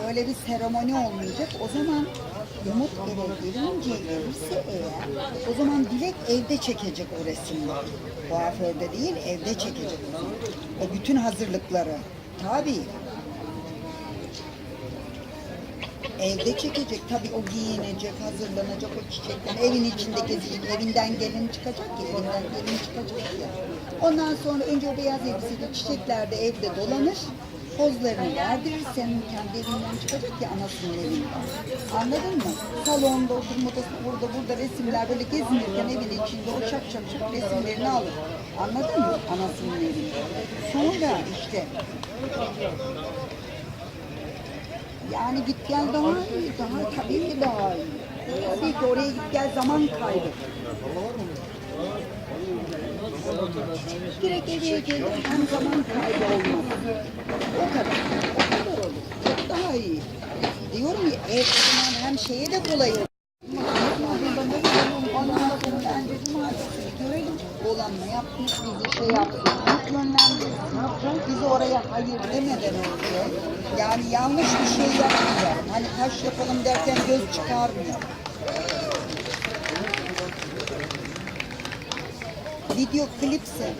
öyle bir seremoni olmayacak. O zaman Umut eve gelinceye gelirse eğer, o zaman Dilek evde çekecek o resimleri. Kuaförde değil, evde çekecek o zaman. O bütün hazırlıkları. Tabii. Evde çekecek. Tabii o giyinecek, hazırlanacak, o çiçekler evin içinde gezecek. Evinden gelin çıkacak ya, evinden gelin çıkacak ya. Ondan sonra önce o beyaz elbiseyle çiçeklerde evde dolanır. Pozlarını verdirir, senin kendi evinden çıkacak ya anasının evinden. Anladın mı? Salonda, oturma odasında, burada resimler böyle gezinirken evin içinde o şak resimlerini alır. Anladın mı? Anasının evinde. Sonra işte yani git gel daha iyi, tabii ki daha iyi. Tabii ki oraya git gel zaman kaybı. Direkt eve gelir, hem zaman kaybı olmaz. O kadar olur. Çok daha iyi. Diyorum ya, ev zaman hem şeye de kolay olur. Ondan sonra bence cumartesi görelim. Olan ne yapmış, bizi şey yapsın, yönlendirsin. Bizi oraya hayır demeden önce, yani yanlış bir şey yapmayalım. Hani taş yapalım derken göz çıkarmıyor. Video klipse,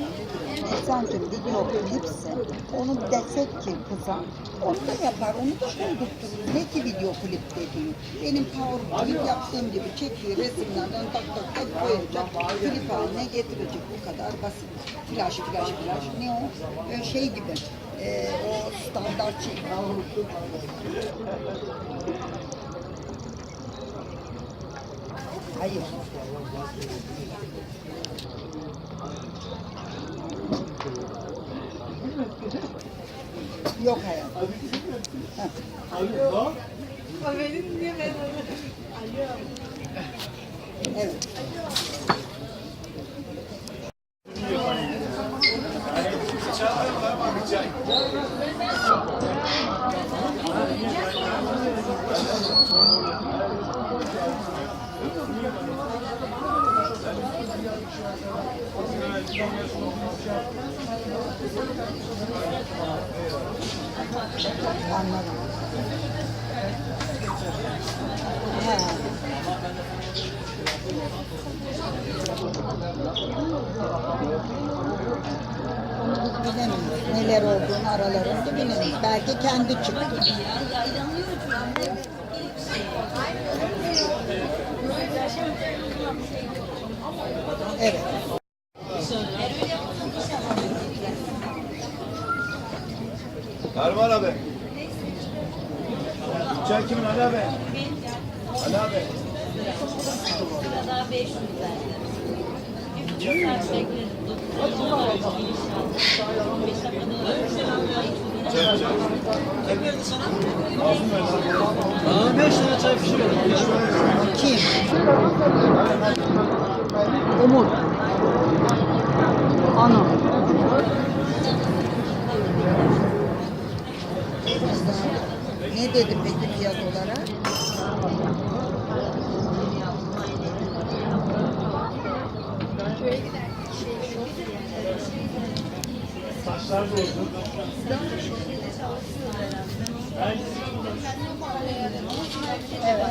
Nisan'cığım video klipse, onu desek ki kıza, onu da yapar, onu da koydurturuz. Ne ki video klip dediğim? Benim PowerPoint yaptığım gibi çekiyor, resimlerden tak koyacak, klip haline getirecek. Bu kadar basit. Flash, ne o? Şey gibi, o standart şey. Hayır. Yok hayatım. Haberin niye ben Evet. Anladım. He. Onu bilemeyiz. Neler olduğunu aralarında bilemeyiz. Belki kendi çıktı. Evet. Erman abi. Çay kimin Ali abi? Ali abi. daha 500 lira. Bir buçuk saat bekledim. 9 dolar inşallah. 15 dakikada Kim verdi sana? Masum verdi. Aa, 5 tane çay fişi ver. Kim? Umut. Ana. Ne dedi peki fiyat olarak? Saçlar da olsun. Evet.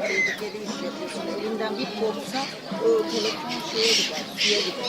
Tehlikeli iş yapıyorsun. Elinden bir kopsa o telefon şeye gider, suya gider.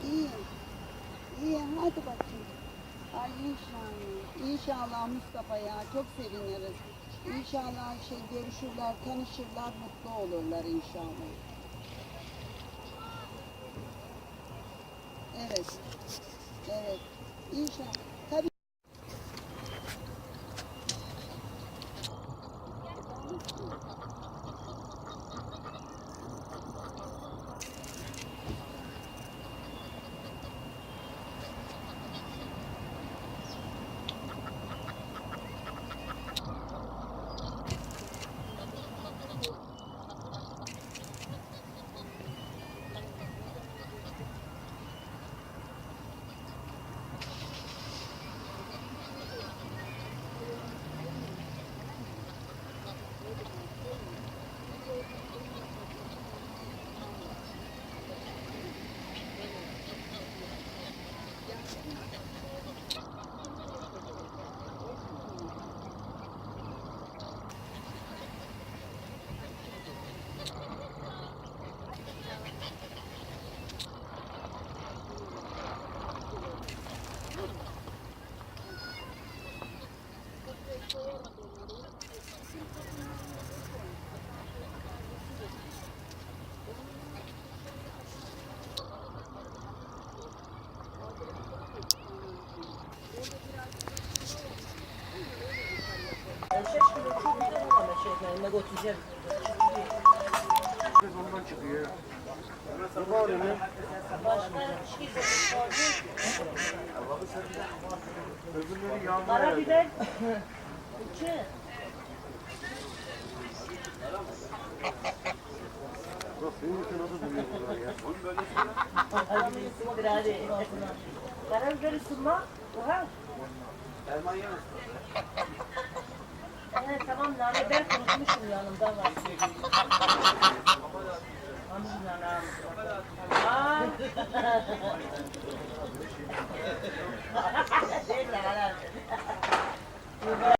İyi. İyi, hadi bakayım. Ay inşallah. İnşallah Mustafa ya, çok seviniriz. İnşallah görüşürler, tanışırlar, mutlu olurlar inşallah. Evet. Evet. İnşallah. Tabii. Ondan çıkıyor. Başka hiç kimse sormuyor. Öbürleri yağmur. Karabiber. Uçu. Karabiberi sunma. Oha. Evet tamam nane ben konuşmuşum yanımda var. Değil mi?